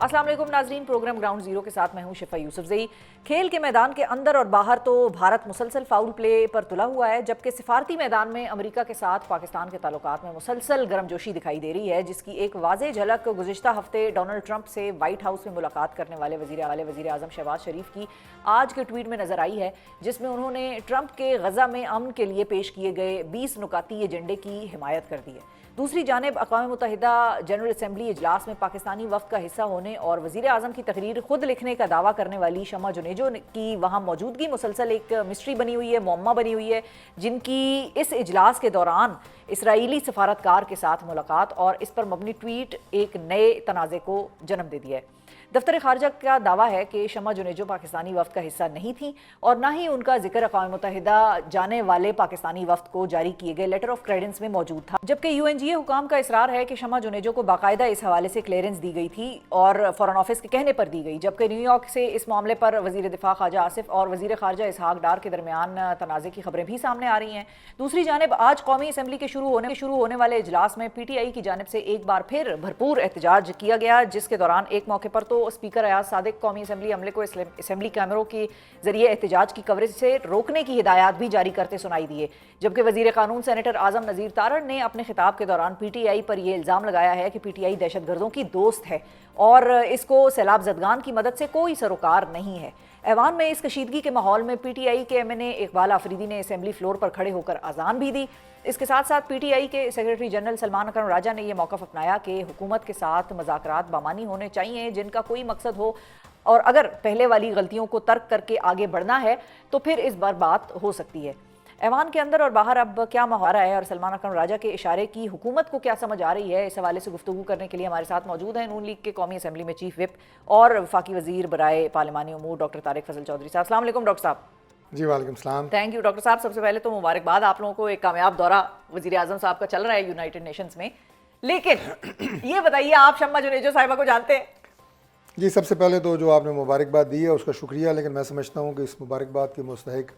अस्सलाम वालेकुम नाजरीन, प्रोग्राम ग्राउंड जीरो के साथ मैं हूं शिफा यूसुफजई। खेल के मैदान के अंदर और बाहर तो भारत मुसलसल फाउल प्ले पर तुला हुआ है, जबकि सिफारती मैदान में अमेरिका के साथ पाकिस्तान के ताल्लुकात में मुसलसल गर्मजोशी दिखाई दे रही है, जिसकी एक वाज़ेह झलक गुज़िश्ता हफ्ते डोनाल्ड ट्रंप से व्हाइट हाउस में मुलाकात करने वाले वज़ीर आज़म शहबाज शरीफ की आज के ट्वीट में नजर आई है, जिसमें उन्होंने ट्रंप के गजा में अमन के लिए पेश किए गए 20 नुकाती एजेंडे की हिमायत कर दी है। दूसरी जानिब अक़वाम मुत्तहिदा जनरल असम्बली इजलास में पाकिस्तानी वफ़द का हिस्सा होने और वज़ीर आज़म की तकरीर खुद लिखने का दावा करने वाली शमा जुनेजो की वहाँ मौजूदगी मुसलसल एक मिस्ट्री बनी हुई है, मुअम्मा बनी हुई है, जिनकी इस इजलास के दौरान इसराइली सफारतकार के साथ मुलाकात और इस पर मबनी ट्वीट एक नए तनाज़े को जन्म दे दिया है। दफ्तर खारजा का दावा है कि शमा जुनेजो पाकिस्तानी वफ़द का हिस्सा नहीं थी और ना ही उनका जिक्र अक़वाम मुत्तहिदा जाने वाले पाकिस्तानी वफ़द को जारी किए गए लेटर ऑफ क्रेडेंस में मौजूद था, जबकि UNGA हुकाम का इसरार है कि शमा जुनेजो को बाकायदा इस हवाले से क्लियरेंस दी गई थी और फॉरेन ऑफिस के कहने पर दी गई, जबकि न्यूयॉर्क से इस मामले पर वज़ीर दिफा ख्वाजा आसिफ और वज़ीर खारजा इसहाक डार के दरमियान तनाज़े की खबरें भी सामने आ रही हैं। दूसरी जानिब आज कौमी असम्बली के शुरू होने वाले इजलास में PTI की जानिब से एक बार फिर भरपूर एहतजाज किया गया, जिसके दौरान एक मौके पर तो स्पीकर अयाज सादिक कौमी असम्बली अमले को असम्बली कैमरों के जरिए एहतजाज की कवरेज से रोकने की हिदायत भी जारी करते सुनाई दिए, जबकि वजीर कानून सेनेटर आजम नज़ीर तारड़ ने अपने खिताब के दौरान PTI पर यह इल्ज़ाम लगाया है कि PTI दहशतगर्दों की दोस्त है और इसको सैलाब जदगान की मदद से कोई सरोकार नहीं है। ऐवान में इस कशीदगी के माहौल में PTI के MNA इकबाल आफरीदी ने असम्बली फ्लोर पर खड़े होकर अजान भी दी। इसके साथ साथ PTI के सेक्रेटरी जनरल सलमान अकरम राजा ने यह मौक़िफ़ अपनाया कि हुकूमत के साथ मज़ाकरात बामानी होने चाहिए, जिनका कोई मकसद हो, और अगर पहले वाली गलतियों को तर्क करके आगे बढ़ना है तो फिर इस बार बात हो सकती है। ऐवान के अंदर और बाहर अब क्या माहौल है और सलमान अकरम राजा के इशारे की हुकूमत को क्या समझ आ रही है, इस हवाले से गुफ्तगू करने के लिए हमारे साथ मौजूद हैं नून लीग के कौमी असम्बली में चीफ विप और वफाकी वज़ीर बराए पार्लिमानी उमूर डॉक्टर तारिक फजल चौधरी साहब। अस्सलाम वालेकुम डॉक्टर साहब। जी वालेकुम सलाम। थैंक यू डॉक्टर साहब। सबसे पहले तो मुबारकबाद, आप लोगों को एक कामयाब दौरा वज़ीर आज़म साहब का चल रहा है यूनाइटेड नेशंस में, लेकिन ये बताइए आप शमा जुनेजो साहिबा को जानते हैं? जी, सबसे पहले तो जो आपने मुबारकबाद दी है उसका शुक्रिया, लेकिन मैं समझता हूँ कि इस मुबारकबाद की मुस्तहिक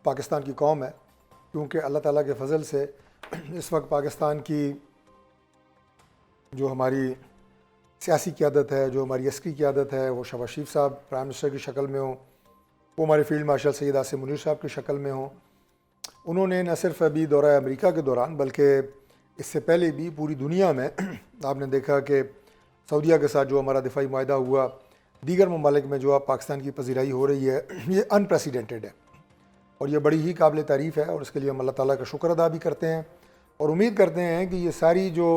पाकिस्तान की कौम है, क्योंकि अल्लाह ताला के फजल से इस वक्त पाकिस्तान की जो हमारी सियासी क़यादत है, जो हमारी अस्करी क़यादत है, वो शहबाज शरीफ साहब प्राइम मिनिस्टर की शक्ल में हों, वो हमारे फील्ड मार्शल सैयद आसिम मुनीर साहब की शक्ल में हों। उन्होंने न सिर्फ अभी दौरा अमेरिका के दौरान बल्कि इससे पहले भी पूरी दुनिया में आपने देखा कि सऊदीया के साथ जो हमारा दिफाई मुआहदा हुआ, दीगर ममालिक में जो अब पाकिस्तान की पज़ीराई हो रही है, ये अनप्रेसिडेंटेड है और ये बड़ी ही काबिल तारीफ़ है और इसके लिए हम अल्लाह ताला का शुक्र अदा भी करते हैं और उम्मीद करते हैं कि ये सारी जो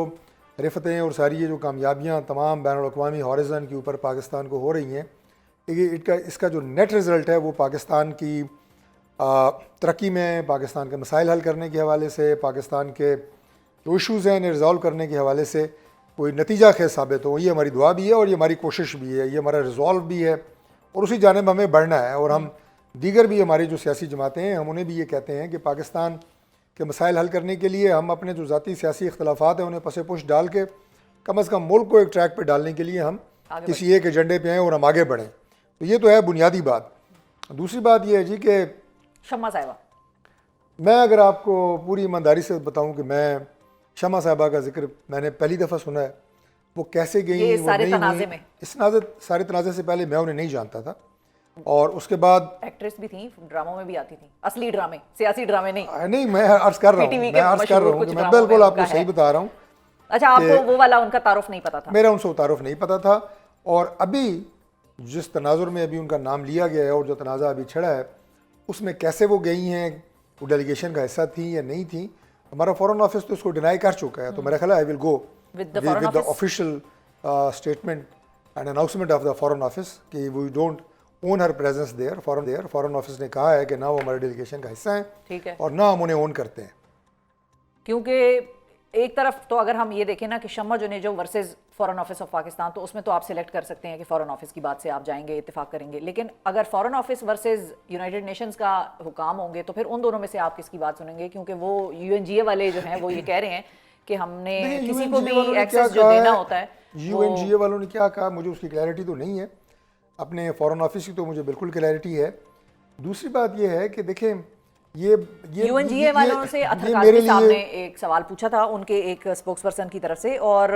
रिफ़तें और सारी ये जो कामयाबियाँ तमाम बैनुल-अक़वामी हॉरिज़न के ऊपर पाकिस्तान को हो रही हैं, इसका जो नेट रिज़ल्ट है वो पाकिस्तान की तरक्की में, पाकिस्तान के मसाइल हल करने के हवाले से, पाकिस्तान के जो इशूज़ हैं इन्हें रिज़ॉल्व करने के हवाले से कोई नतीजा खेज साबित हो। ये हमारी दुआ भी है और ये हमारी कोशिश भी है, ये हमारा रिज़ॉल्व भी है और उसी जानिब हमें बढ़ना है। और हम दीगर भी हमारी जो सियासी जमातें हैं, हम उन्हें भी ये कहते हैं कि पाकिस्तान के मसाइल हल करने के लिए हम अपने जो ज़ाती सियासी इख्तलाफात हैं उन्हें पसे पुश डाल के कम अज़ कम मुल्क को एक ट्रैक पर डालने के लिए हम किसी एक एजेंडे पे आएँ और हम आगे बढ़ें। तो ये तो है बुनियादी बात। दूसरी बात यह है जी कि शमा साहिबा, मैं अगर आपको पूरी ईमानदारी से बताऊं कि मैं शमा साहिबा का जिक्र मैंने पहली दफ़ा सुना है, वो कैसे गई, ये वो सारे नहीं तनाज़े हुई। में इस सारे तनाज़े से पहले मैं उन्हें नहीं जानता था और उसके बाद एक्ट्रेस भी थी, ड्रामों में भी आती थी, असली ड्रामे, सियासी ड्रामे नहीं। नहीं, मैं अर्ज़ कर रहा हूँ कि मैं बिल्कुल आपको सही बता रहा हूँ। अच्छा, आपको वो वाला उनका तारुफ नहीं पता था? मेरा उनसे तारुफ नहीं पता था और अभी जिस तनाजुर में अभी उनका नाम लिया गया है और जो तनाज़ा अभी छिड़ा है उसमें कैसे वो गई हैं, वो डेलीगेशन का हिस्सा थी या नहीं थी, हमारा फॉरेन ऑफिस तो उसको डिनाई कर चुका है। तो मेरा ख्याल है I will go with the official statement and announcement of the foreign office कि we don't own her presence there. Foreign office ने कहा है कि ना वो हमारे डेलीगेशन का हिस्सा है, ठीक है, और ना हम उन्हें ओन करते हैं। क्योंकि एक तरफ तो अगर हम ये देखें ना कि Shama Junejo versus foreign office of Pakistan, तो उसमें तो आप सिलेक्ट कर सकते हैं कि फॉरेन ऑफिस की बात से आप जाएंगे, इत्तेफाक करेंगे, लेकिन अगर foreign office versus United Nations का हुकाम होंगे तो फिर उन दोनों में से आप किसकी बात सुनेंगे? क्योंकि वो UNGA वाले जो हैं वो ये कह रहे हैं कि हमने किसी को भी एक्सेस जो देना होता है। UNGA वालों ने क्या कहा मुझे उसकी क्लैरिटी तो नहीं है, अपने फॉरेन ऑफिस की तो मुझे बिल्कुल क्लैरिटी है। दूसरी बात यह है कि देखें ये UNGA वालों से अथर काज़मी साहब ने एक सवाल पूछा था उनके एक स्पोक्स पर्सन की तरफ से, और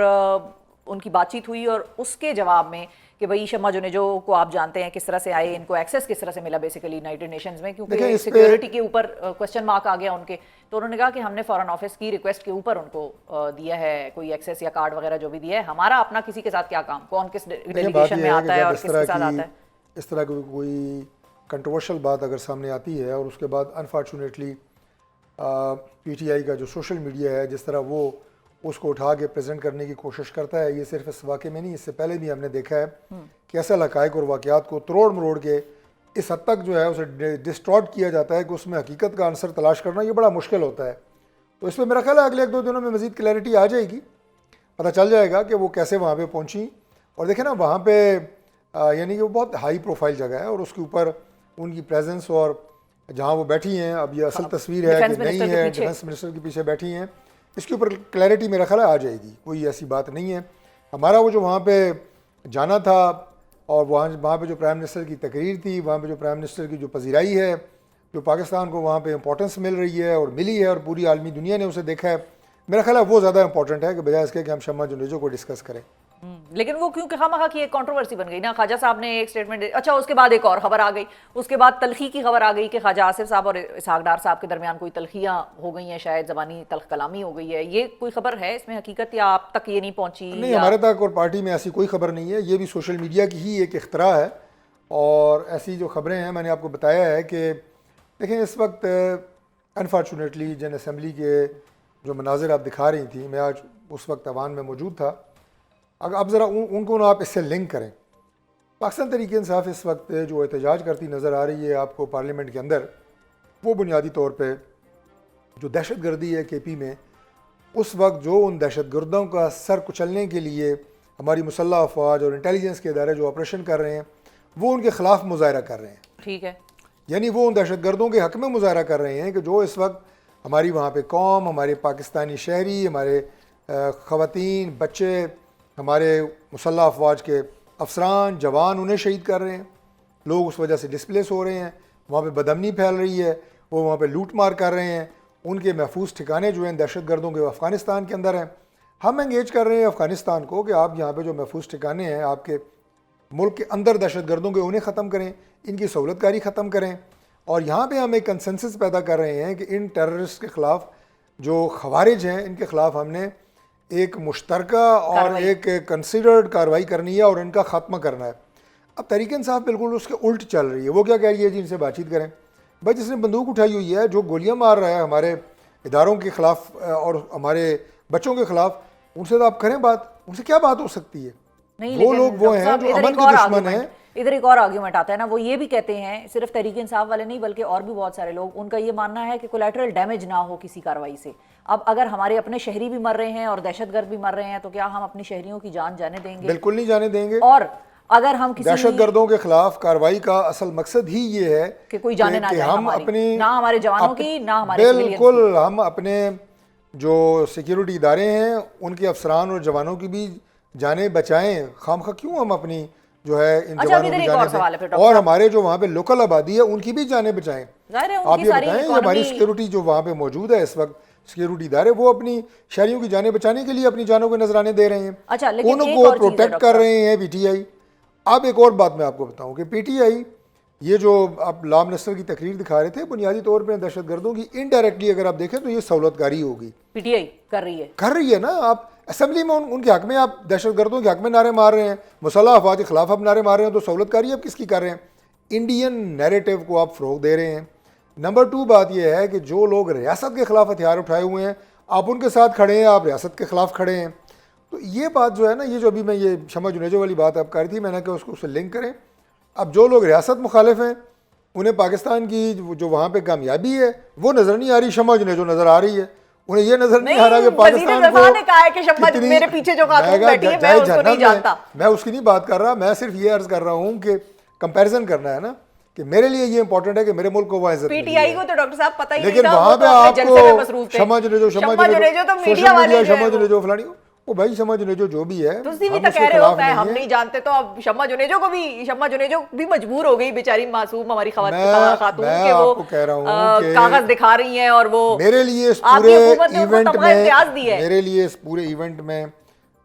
उनकी बातचीत हुई और उसके जवाब में कि भाई शम्मा जुनेजो को आप जानते हैं किस तरह से आए, इनको एक्सेस किस तरह से मिला बेसिकली यूनाइटेड नेशंस में, क्योंकि सिक्योरिटी के ऊपर क्वेश्चन मार्क आ गया उनके, तो उन्होंने कहा कि हमने फॉरेन ऑफिस की रिक्वेस्ट के ऊपर उनको दिया है कोई एक्सेस या कार्ड वगैरह जो भी दिया है, हमारा अपना किसी के साथ क्या काम, कौन किस डेलीगेशन में आता है और किसके साथ आता है। इस तरह की कोई कंट्रोवर्शियल बात अगर सामने आती है और उसके बाद अनफॉर्चुनेटली पीटीआई का जो सोशल मीडिया है जिस तरह वो उसको उठा के प्रेजेंट करने की कोशिश करता है, ये सिर्फ इस वाक़े में नहीं, इससे पहले भी हमने देखा है कि ऐसा हक़ाइक़ और वाक़यात को तरोड़ मरोड़ के इस हद तक जो है उसे डिस्टॉर्ट किया जाता है कि उसमें हकीकत का आंसर तलाश करना ये बड़ा मुश्किल होता है। तो इसमें मेरा ख्याल है अगले 1-2 दिनों में मज़ीद क्लैरिटी आ जाएगी, पता चल जाएगा कि वो कैसे वहाँ पर पहुँची। और देखें ना वहाँ पर यानी कि वो बहुत हाई प्रोफाइल जगह है और उसके ऊपर उनकी प्रेजेंस और जहाँ वो बैठी हैं, अब ये असल तस्वीर है कि नहीं है, डिफेंस मिनिस्टर के पीछे बैठी हैं, इसके ऊपर क्लैरिटी मेरा ख्याल आ जाएगी, कोई ऐसी बात नहीं है। हमारा वो जो वहाँ पे जाना था और वहाँ पे जो प्राइम मिनिस्टर की तकरीर थी, वहाँ पे जो प्राइम मिनिस्टर की जो पजीराई है, जो पाकिस्तान को वहाँ पे इंपॉर्टेंस मिल रही है और मिली है और पूरी आलमी दुनिया ने उसे देखा है, मेरा ख्याल है वो ज़्यादा इंपॉर्टेंट है कि बजाय इसके कि हम शम्मा जुनेजो को डिस्कस करें। लेकिन वो क्योंकि खामखा की एक कंट्रोवर्सी बन गई ना, ख्वाजा साहब ने एक स्टेटमेंट, अच्छा उसके बाद एक और खबर आ गई, उसके बाद तलखी की खबर आ गई कि ख्वाजा आसिफ साहब और इसहाक डार साहब के दरमियान कोई तलखियां हो गई हैं, शायद ज़बानी तल्ख कलामी हो गई है, ये कोई खबर है इसमें हकीकत या आप तक ये नहीं पहुंची? नहीं, हमारे तक और पार्टी में ऐसी कोई खबर नहीं है, ये भी सोशल मीडिया की ही एक इख्तरा है। और ऐसी जो खबरें हैं मैंने आपको बताया है कि देखें इस वक्त अनफॉर्चुनेटली जन असम्बली के जो मनाजिर आप दिखा रही थी, मैं आज उस वक्त अवान में मौजूद था, अगर आप ज़रा उनको ना आप इससे लिंक करें, पाकिस्तान तहरीक इंसाफ इस वक्त जो एहतजाज करती नज़र आ रही है आपको पार्लियामेंट के अंदर, वो बुनियादी तौर पे जो दहशत गर्दी है KP में, उस वक्त जो उन दहशत गर्दों का सर कुचलने के लिए हमारी मुसल्लह अफवाज और इंटेलिजेंस के इदारे जो ऑपरेशन कर रहे हैं वो उनके ख़िलाफ़ मुजाहरा कर रहे हैं। ठीक है, यानी वो उन दहशत गर्दों के हक़ में मुजाहरा कर रहे हैं कि जो इस वक्त हमारी वहाँ पर कौम, हमारे पाकिस्तानी शहरी, हमारे ख़वातीन, बच्चे, हमारे मुसल्लह अफवाज के अफसरान, जवान उन्हें शहीद कर रहे हैं, लोग उस वजह से डिस्प्लेस हो रहे हैं, वहाँ पे बदअमनी फैल रही है, वो वहाँ पे लूट मार कर रहे हैं, उनके महफूज ठिकाने जो हैं दहशत गर्दों के अफ़गानिस्तान के अंदर हैं। हम एंगेज कर रहे हैं अफ़गानिस्तान को कि आप यहाँ पे जो महफूज ठिकाने हैं आपके मुल्क के अंदर दहशत गर्दों के, उन्हें ख़त्म करें, इनकी सहूलतकारी ख़त्म करें। और यहाँ पर हम एक कंसेंसस पैदा कर रहे हैं कि इन टेररिस्ट के ख़िलाफ़ जो खवारिज हैं इनके ख़िलाफ़ हमने एक मुश्तरका और एक कंसिडर्ड कार्रवाई करनी है और इनका ख़त्मा करना है। अब तहरीक इंसाफ बिल्कुल उसके उल्ट चल रही है, वो क्या कह रही है जी इनसे बातचीत करें, भाई जिसने बंदूक उठाई हुई है, जो गोलियां मार रहा है हमारे इदारों के ख़िलाफ़ और हमारे बच्चों के ख़िलाफ़, उनसे तो आप करें बात, उनसे क्या बात हो सकती है? वो लोग वो हैं जो अमन के दुश्मन हैं। इधर एक और आर्ग्यूमेंट आता है ना, वो ये भी कहते हैं, सिर्फ तहरीक इंसाफ वाले नहीं बल्कि और भी बहुत सारे लोग, उनका ये मानना है कि कोलैटरल डैमेज ना हो किसी कार्रवाई से। अब अगर हमारे अपने शहरी भी मर रहे हैं और दहशतगर्द भी मर रहे हैं तो क्या हम अपनी शहरियों की जान जाने देंगे? बिल्कुल नहीं जाने देंगे। और अगर हम किसी दहशतगर्दों के खिलाफ कार्रवाई का असल मकसद ही ये है कि कोई जाने ना जाए, हम अपनी, ना हमारे जवानों की, ना हमारे बिल्कुल हम अपने जो सिक्योरिटी इदारे हैं उनके अफसरान और जवानों की भी जाने बचाएं। खामखा क्यों हम अपनी जो है इन जवानों की जाने, और हमारे जो वहाँ पे लोकल आबादी है उनकी भी जाने बचाएं। आप ये बताएं हमारी सिक्योरिटी जो वहाँ पे मौजूद है इस वक्त, सिक्योरिटी इदारे, वो अपनी शहरियों की जाने बचाने के लिए अपनी जानों को नजराने दे रहे हैं, अच्छा, उनको प्रोटेक्ट कर रहे हैं PTI। अब एक और बात मैं आपको बताऊं कि PTI ये जो आप लॉ मिनिस्टर की तकरीर दिखा रहे थे, बुनियादी तौर पर दहशत गर्दों की इनडायरेक्टली अगर आप देखें तो ये सहूलतकारी होगी, PTI कर रही है ना। आप असेंबली में उनके हक में आप दहशत गर्दों के हक में नारे मार रहे हैं, मुसल्लह अफवाज के खिलाफ आप नारे मार रहे हैं, तो सहूलतकारी आप किसकी कर रहे हैं? इंडियन नैरेटिव को आप फ़रोग़ दे रहे हैं। नंबर 2 बात यह है कि जो लोग रियासत के ख़िलाफ़ हथियार उठाए हुए हैं आप उनके साथ खड़े हैं, आप रियासत के ख़िलाफ़ खड़े हैं। तो ये बात जो है ना, ये जो अभी मैं ये शम्मा जुनेजो वाली बात आप कर रही थी, मैंने कहा उसको उससे लिंक करें। अब जो लोग रियासत मुखालिफ हैं उन्हें पाकिस्तान की जो वहाँ पे कामयाबी है वो नज़र नहीं आ रही, शम्मा जुनेजो नज़र आ रही है, उन्हें ये नजर नहीं आ रहा कि पाकिस्तान को ने कहा है कि शम्मा मेरे पीछे जो खातून बैठी है मैं उसको नहीं जानता। मैं उसकी नहीं बात कर रहा, मैं सिर्फ ये अर्ज कर रहा हूँ कि कंपैरिजन करना है ना, कि मेरे लिए ये इंपॉर्टेंट है कि मेरे मुल्क को वहाँ इज्जत मिली है। PTI को तो डॉक्टर साहब पता ही नहीं था, लेकिन वहाँ पे आपको शम्मा जुनेजो तो मीडिया वाले शम्मा जुनेजो फलानी, वो भाई शम्मा जुनेजो जो भी है, तुसी भी तो कह रहे हो मैं हम नहीं जानते, तो अब शम्मा जुनेजो भी मजबूर हो गई बेचारी मासूम हमारी खातून के, वो कह रहा हूँ कागज दिखा रही हैं और वो मेरे लिए इस पूरे इवेंट में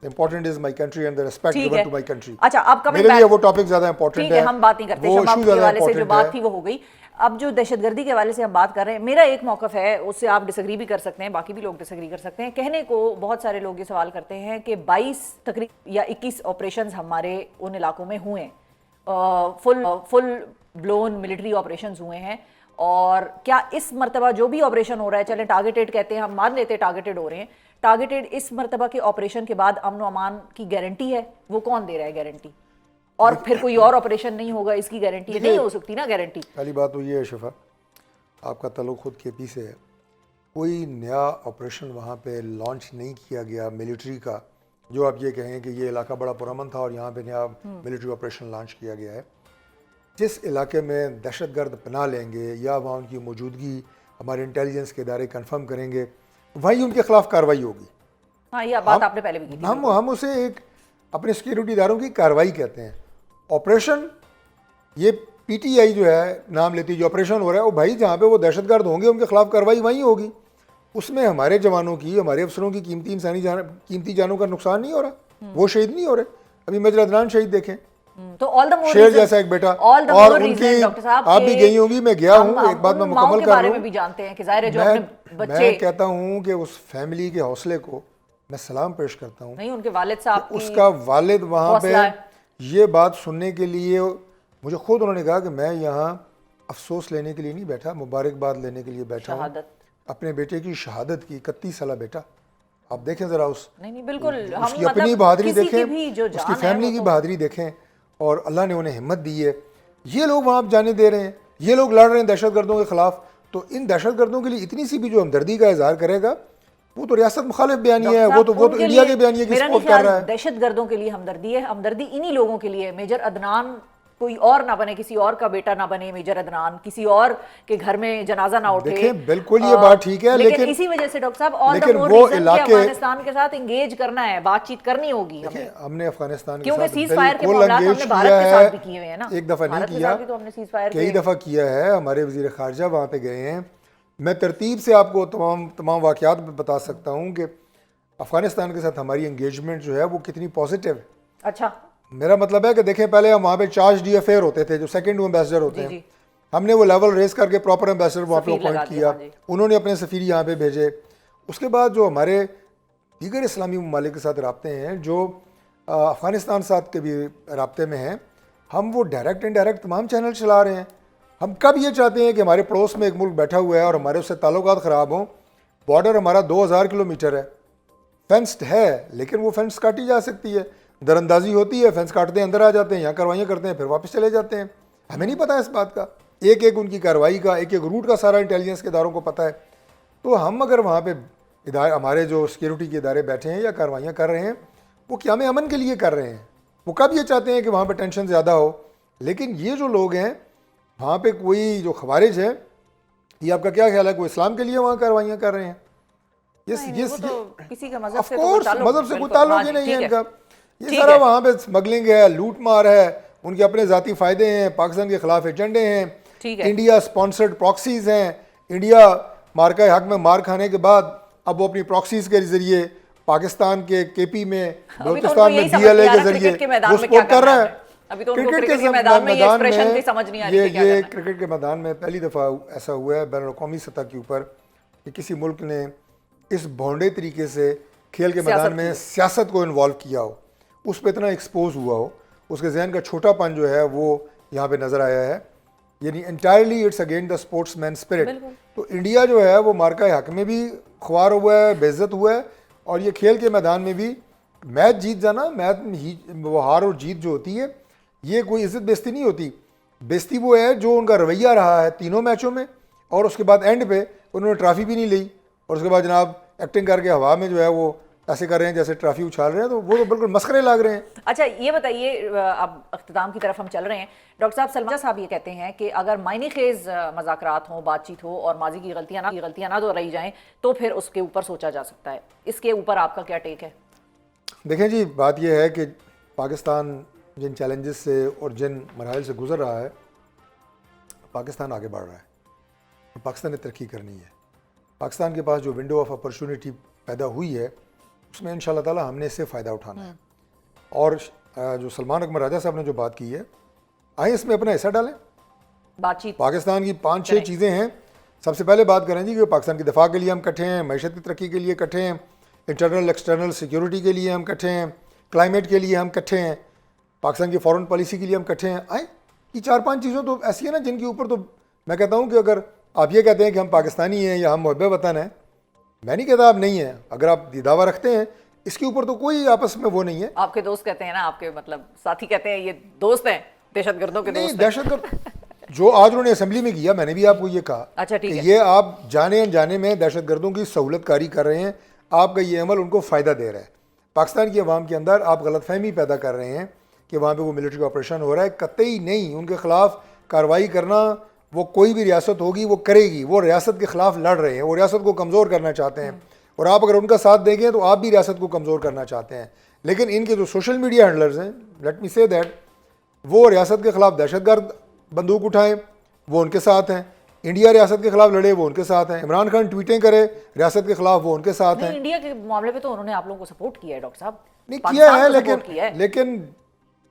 important is my country and the respect ठीक गिवन है। To my country. अच्छा, अब कमिंग मेरे लिए बैक, वो टॉपिक ज़्यादा इंपॉर्टेंट ठीक है, हम बात नहीं करते, वो शमाब इशू के ज़्यादा हवाले से जो इंपॉर्टेंट बात है। थी वो हो गई। अब जो दहशतगर्दी के हवाले से हम बात कर रहे हैं, मेरा एक मौक़िफ़ है, उससे आप डिसएग्री भी कर सकते हैं, बाकी भी लोग डिसएग्री कर सकते हैं। कहने को बहुत सारे लोग ये सवाल करते हैं कि 22 तकरीबन या 21 ऑपरेशंस हमारे उन इलाकों में हुए हैं, फुल ब्लोन मिलिट्री ऑपरेशंस हुए हैं, और क्या इस मरतबा जो भी ऑपरेशन हो रहा है, चले टारगेटेड कहते हैं, हम मान लेते हैं टारगेटेड हो रहे हैं, टारगेटेड इस मरतबा के ऑपरेशन के बाद अमन व अमान की गारंटी है? वो कौन दे रहा है गारंटी? और फिर कोई और ऑपरेशन नहीं होगा इसकी गारंटी? नहीं हो सकती ना गारंटी। पहली बात तो ये है शिफा, आपका ताल्लुक खुद केपी से है, कोई नया ऑपरेशन वहाँ पे लॉन्च नहीं किया गया मिलिट्री का जो आप ये कहें कि ये इलाका बड़ा पुरअमन था और यहाँ पे नया मिलिट्री ऑपरेशन लॉन्च किया गया है। जिस इलाके में दहशतगर्द पनाह लेंगे या वहाँ उनकी मौजूदगी हमारे इंटेलिजेंस के इदारे कंफर्म करेंगे, वहीं उनके खिलाफ कार्रवाई होगी। हाँ, ये बात आपने पहले भी की थी। हम उसे एक अपने सिक्योरिटी इदारों की कार्रवाई कहते हैं। ऑपरेशन ये पीटीआई जो है नाम लेती है, जो ऑपरेशन हो रहा है वो भाई जहाँ पे वो दहशतगर्द होंगे उनके खिलाफ कार्रवाई वहीं होगी। उसमें हमारे जवानों की, हमारे अफसरों की कीमती जानों का नुकसान नहीं हो रहा, वो शहीद नहीं हो रहे। अभी मेजर अदनान शहीद देखें, तो ऑल द मोर शेर जैसा एक बेटा, और उनकी आप भी गई होंगी, मैं गया हूँ। एक बात मैं मुकम्मल कर रहा हूँ, भी जानते हैं कि जाहिर है जो अपने बच्चे, मैं कहता हूँ कि उस फैमिली के हौसले को मैं सलाम पेश करता हूँ। नहीं, उनके वालिद साहब की, उसका वालिद वहाँ पे ये बात सुनने के लिए, मुझे खुद उन्होंने कहा कि मैं यहाँ अफसोस लेने के लिए नहीं बैठा, मुबारकबाद लेने के लिए बैठा हूँ अपने बेटे की शहादत की। 31 साल बेटा, आप देखें ज़रा उस, नहीं बिल्कुल, उसकी अपनी बहादुरी देखें, उसकी फैमिली की बहादुरी देखें, और अल्लाह ने उन्हें हिम्मत दी है। ये लोग वहाँ जाने दे रहे हैं, ये लोग लड़ रहे हैं दहशतगर्दों के खिलाफ। तो इन दहशतगर्दों के लिए इतनी सी भी जो हमदर्दी का इजहार करेगा, वो तो रियासत मुखालिफ बयानिया है, वो तो इंडिया के बयानिया की सपोर्ट कर रहा है। दहशतगर्दों के लिए हमदर्दी है, हमदर्दी इन्हीं लोगों के लिए। मेजर अदनान कोई और ना बने, किसी और का बेटा ना बने मेजर अदनान, किसी और के घर में जनाजा ना उठे। देखिए बिल्कुल ये बात ठीक है, लेकिन इसी वजह से डॉक्टर साहब ऑल द मोर वो रीजन कि अफगानिस्तान के साथ एंगेज करना है, बातचीत करनी होगी हमें। हमने अफगानिस्तान के क्योंकि साथ सीज फायर के मामला हमने भारत के साथ भी किए हुए हैं ना, एक दफ़ा नहीं किया, तो हमने सीज फायर कई दफ़ा किया है। हमारे वज़ीर ख़ारजा वहाँ पे गए हैं। मैं तरतीब से आपको तमाम वाक़यात बता सकता हूँ कि अफगानिस्तान के साथ हमारी एंगेजमेंट जो है वो कितनी पॉजिटिव है। अच्छा, मेरा मतलब है कि देखें, पहले हम वहाँ पे चार्ज डी अफेयर होते थे, जो सेकंड एम्बेसडर होते हैं, हमने वो लेवल रेस करके प्रॉपर एम्बेसडर वहाँ पे अपॉइंट किया, उन्होंने अपने सफ़ीर यहाँ पे भेजे। उसके बाद जो हमारे दीगर इस्लामी ममालिक के साथ रबते हैं, जो अफ़गानिस्तान साथ के भी रबते में हैं, हम वो डायरेक्ट इनडायरेक्ट तमाम चैनल चला रहे हैं। हम कब ये चाहते हैं कि हमारे पड़ोस में एक मुल्क बैठा हुआ है और हमारे उससे ताल्लुकात ख़राब हों। बॉर्डर हमारा 2000 किलोमीटर है, फेंस्ड है, लेकिन वो फेंस काटी जा सकती है, दरअंदाजी होती है, फेंस काटते हैं, अंदर आ जाते हैं, यहाँ कार्रवाइयाँ करते हैं, फिर वापस चले जाते हैं। हमें नहीं पता इस बात का, एक एक उनकी कार्रवाई का, एक एक रूट का सारा इंटेलिजेंस के इदारों को पता है। तो हम अगर वहाँ पे इदारे, हमारे जो सिक्योरिटी के इदारे बैठे हैं या कार्रवाइयाँ कर रहे हैं, वो क़याम अमन के लिए कर रहे हैं। वो कब ये चाहते हैं कि वहाँ पर टेंशन ज़्यादा हो। लेकिन ये जो लोग हैं वहाँ पे, कोई जो खवारिज है, ये आपका क्या ख्याल है, कोई इस्लाम के लिए वहाँ कार्रवाइयाँ कर रहे हैं? किसी का मजहब से कोई ताल्लुक ही नहीं है इनका। ये सारा वहाँ पे स्मगलिंग है, लूट मार है, उनके अपने ज़ाती फ़ायदे हैं, पाकिस्तान के खिलाफ एजेंडे हैं, इंडिया स्पॉन्सर्ड प्रॉक्सीज हैं। इंडिया मार्का हक में मार खाने के बाद अब वो अपनी प्रॉक्सीज के जरिए पाकिस्तान के केपी में, बलूचिस्तान में DLA के जरिए वो सपोर्ट कर रहा है। अभी तो उनको क्रिकेट के मैदान में ये एक्सप्रेशन की समझ नहीं आ रही है क्या करना है। क्रिकेट के मैदान में पहली दफ़ा ऐसा हुआ है बैनुल-अक़वामी सतह के ऊपर कि किसी मुल्क ने इस भौंडे तरीके से खेल के मैदान में सियासत को इन्वॉल्व किया हो, उस पर इतना एक्सपोज हुआ हो, उसके जहन का छोटापन जो है वो यहाँ पे नज़र आया है। यानी entirely it's again the sportsman spirit. तो इंडिया जो है वो मार्का हक में भी ख्वार हुआ है, बेइज्जत हुआ है, और ये खेल के मैदान में भी मैच जीत जाना, मैच में वो हार और जीत जो होती है, ये कोई इज्जत बेइज्जती नहीं होती। बेइज्जती वो है जो उनका रवैया रहा है तीनों मैचों में, और उसके बाद एंड पे उन्होंने ट्रॉफी भी नहीं ली, और उसके बाद जनाब एक्टिंग करके हवा में जो है वो ऐसे कर रहे हैं जैसे ट्रॉफी उछाल रहे हैं, तो वो तो बिल्कुल मस्खरे लग रहे हैं। अच्छा, ये बताइए, अब अख्ताम की तरफ हम चल रहे हैं। डॉक्टर साहब, सलमान साहब ये कहते हैं कि अगर मायने खेज मज़ाकरात हों, बातचीत हो, और माजी की गलतियाँ ना दोहराई जाएं, तो फिर उसके ऊपर सोचा जा सकता है। इसके ऊपर आपका क्या टेक है? देखें जी, बात यह है कि पाकिस्तान जिन चैलेंजेस से और जिन मराहल से गुजर रहा है, पाकिस्तान आगे बढ़ रहा है, पाकिस्तान ने तरक्की करनी है। पाकिस्तान के पास जो विंडो ऑफ अपॉर्चुनिटी पैदा हुई है उसमें इंशाल्लाह ताला हमने इससे फ़ायदा उठाना है। और जो सलमान अकबर राजा साहब ने जो बात की है, आए इसमें अपना हिस्सा डालें। बातचीत पाकिस्तान की 5-6 चीज़ें हैं। सबसे पहले बात करें जी कि पाकिस्तान के दिफा के लिए हम इकट्ठे हैं, मैशत की तरक्की के लिए इकट्ठे हैं, इंटरनल एक्सटर्नल सिक्योरिटी के लिए हम इकट्ठे हैं, क्लाइमेट के लिए हम इकट्ठे हैं, पाकिस्तान की फॉरेन पॉलिसी के लिए हम इकट्ठे हैं। आए ये 4-5 चीज़ों तो ऐसी है ना जिनके ऊपर तो मैं कहता हूँ कि अगर आप ये कहते हैं कि हम पाकिस्तानी हैं या हम मुहब्बे वतन हैं, मैं नहीं कहता आप नहीं हैं, अगर आप ये दावा रखते हैं, इसके ऊपर तो कोई आपस में वो नहीं है। आपके दोस्त कहते हैं ना, आपके मतलब साथी कहते हैं ये दोस्त हैं, दहशतगर्दों के नहीं, दोस्त हैं। दहशतगर्द जो आज उन्होंने असेंबली में किया, मैंने भी आपको ये कहा अच्छा, ठीक कि है। ये आप जाने अनजाने में दहशतगर्दों की सहूलतकारी कर रहे हैं, आपका ये अमल उनको फ़ायदा दे रहा है। पाकिस्तान की अवाम के अंदर आप गलतफहमी पैदा कर रहे हैं कि वहाँ पे वो मिलिट्री ऑपरेशन हो रहा है। कतई नहीं, उनके खिलाफ कार्रवाई करना वो कोई भी रियासत होगी वो करेगी। वो रियासत के खिलाफ लड़ रहे हैं, वो रियासत को कमज़ोर करना चाहते हैं, और आप अगर उनका साथ देंगे तो आप भी रियासत को कमज़ोर करना चाहते हैं। लेकिन इनके जो सोशल मीडिया हैंडलर्स हैं, लेट मी से दैट, वो रियासत के खिलाफ दहशतगर्द बंदूक उठाएं, वो उनके साथ हैं। इंडिया रियासत के खिलाफ लड़े, वो उनके साथ हैं। इमरान खान ट्वीटें करे रियासत के खिलाफ, वो उनके साथ हैं। इंडिया के मामले पे तो उन्होंने आप लोगों को सपोर्ट किया है डॉक्टर साहब, नहीं किया है, पाकिस्तान को support किया है। लेकिन